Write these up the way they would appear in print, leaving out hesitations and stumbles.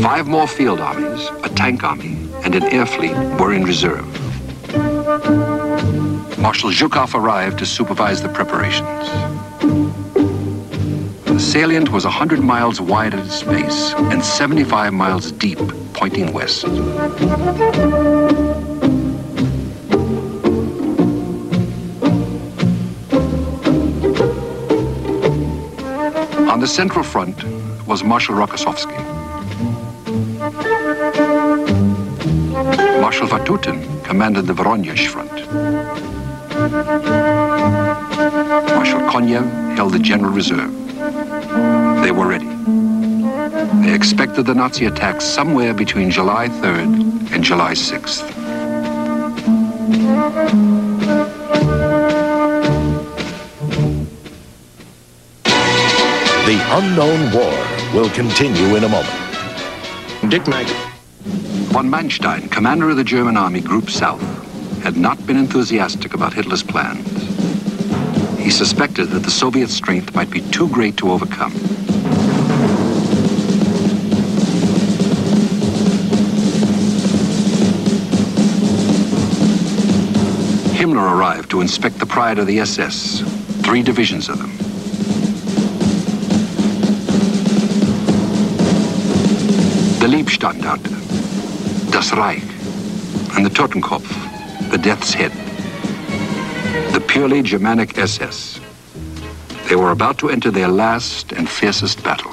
5 more field armies, a tank army, and an air fleet were in reserve. Marshal Zhukov arrived to supervise the preparations. The salient was 100 miles wide at its base and 75 miles deep, pointing west. On the central front was Marshal Rokossovsky. Marshal Vatutin commanded the Voronezh front. Marshal Konyev held the General Reserve. They were ready. They expected the Nazi attack somewhere between July 3rd and July 6th. The unknown war will continue in a moment. Dick Mack. Von Manstein, commander of the German Army Group South, had not been enthusiastic about Hitler's plans. He suspected that the Soviet strength might be too great to overcome. Himmler arrived to inspect the pride of the SS, 3 divisions of them. The Liebstandarte, Das Reich, and the Totenkopf, the Death's Head, the purely Germanic SS. They were about to enter their last and fiercest battle.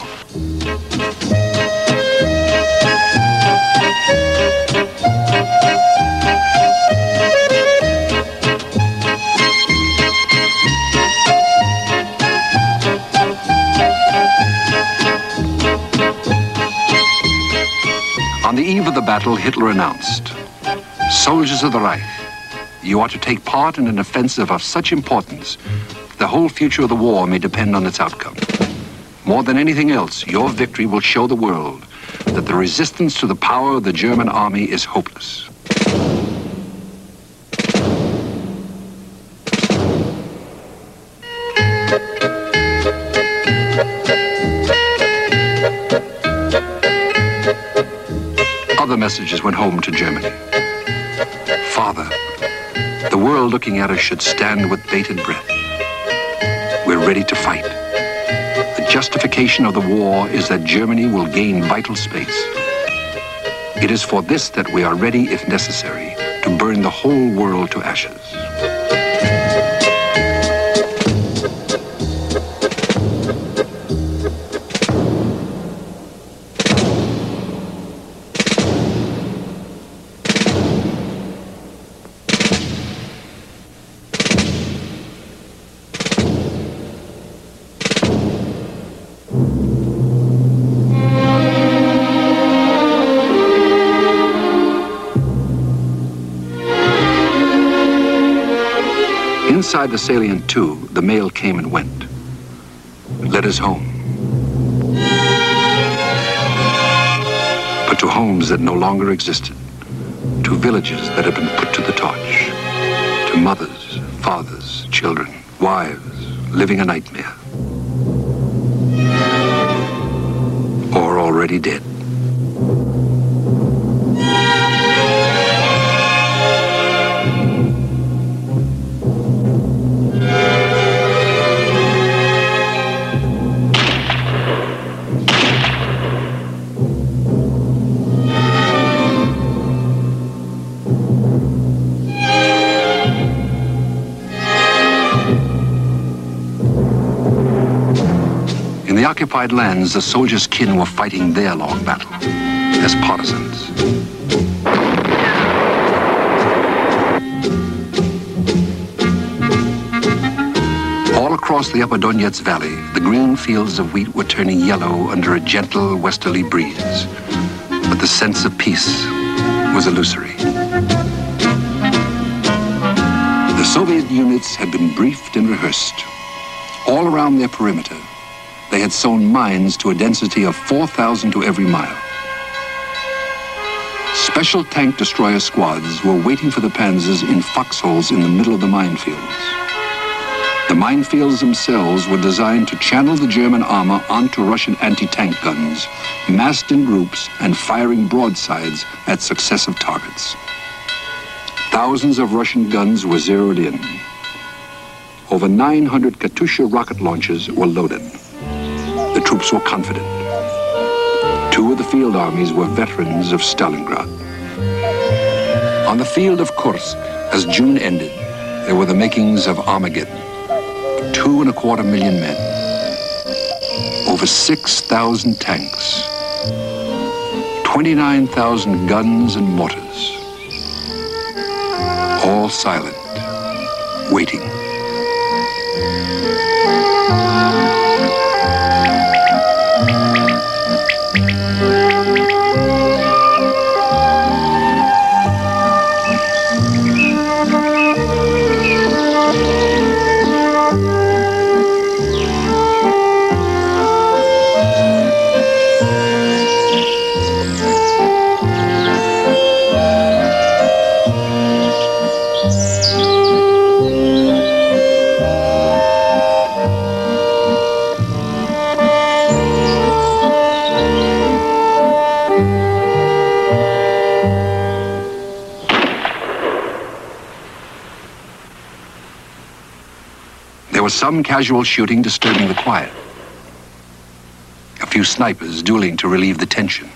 On the eve of the battle, Hitler announced, "Soldiers of the Reich, you are to take part in an offensive of such importance that the whole future of the war may depend on its outcome. More than anything else, your victory will show the world that the resistance to the power of the German army is hopeless." Other messages went home to Germany. Father, the world looking at us should stand with bated breath. We're ready to fight. The justification of the war is that Germany will gain vital space. It is for this that we are ready, if necessary, to burn the whole world to ashes. Inside the salient, too, the mail came and went. Letters home. But to homes that no longer existed. To villages that had been put to the torch. To mothers, fathers, children, wives, living a nightmare. Or already dead. In the occupied lands, the soldiers' kin were fighting their long battle as partisans. All across the upper Donetsk Valley, the green fields of wheat were turning yellow under a gentle westerly breeze, but the sense of peace was illusory. The Soviet units had been briefed and rehearsed. All around their perimeter, they had sown mines to a density of 4,000 to every mile. Special tank destroyer squads were waiting for the panzers in foxholes in the middle of the minefields. The minefields themselves were designed to channel the German armor onto Russian anti-tank guns, massed in groups and firing broadsides at successive targets. Thousands of Russian guns were zeroed in. Over 900 Katyusha rocket launchers were loaded. The troops were confident. Two of the field armies were veterans of Stalingrad. On the field of Kursk, as June ended, there were the makings of Armageddon. 2.25 million men. Over 6,000 tanks. 29,000 guns and mortars. All silent, waiting. There was some casual shooting disturbing the quiet. A few snipers dueling to relieve the tension.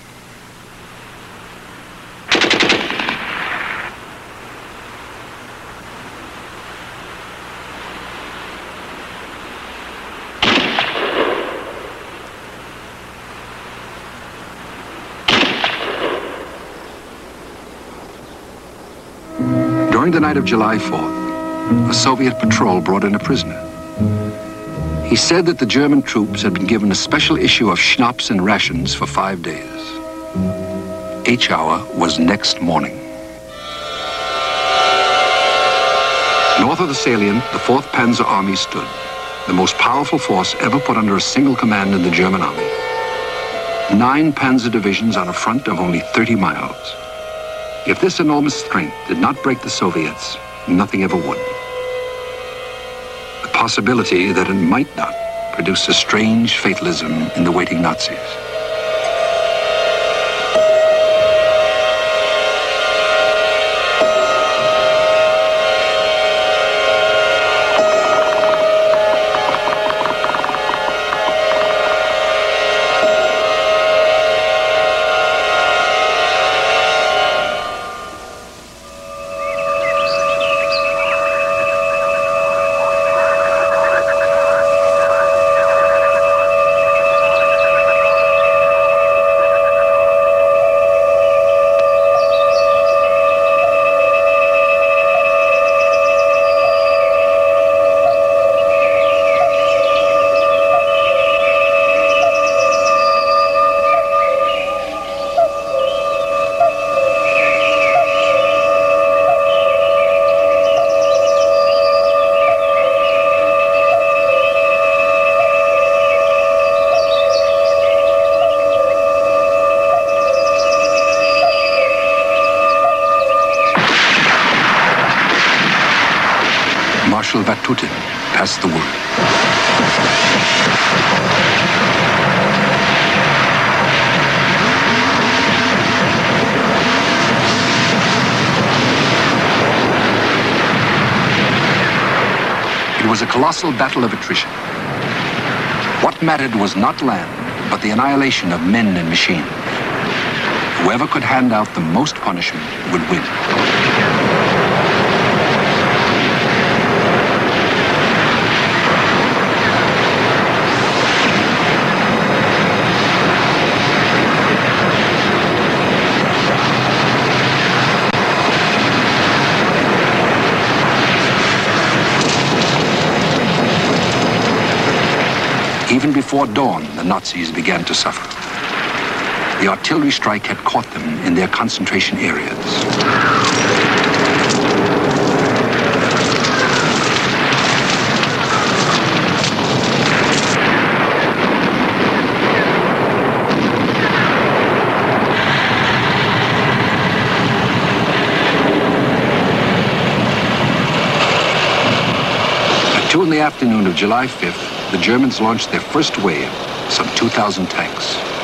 During the night of July 4th, a Soviet patrol brought in a prisoner. He said that the German troops had been given a special issue of schnapps and rations for 5 days. H hour was next morning. North of the salient, the 4th Panzer Army stood, the most powerful force ever put under a single command in the German army. 9 panzer divisions on a front of only 30 miles. If this enormous strength did not break the Soviets, nothing ever would. The possibility that it might not produced a strange fatalism in the waiting Nazis. Vatutin passed the word. It was a colossal battle of attrition. What mattered was not land, but the annihilation of men and machine. Whoever could hand out the most punishment would win. Even before dawn, the Nazis began to suffer. The artillery strike had caught them in their concentration areas. in the afternoon of July 5th, the Germans launched their first wave, some 2,000 tanks.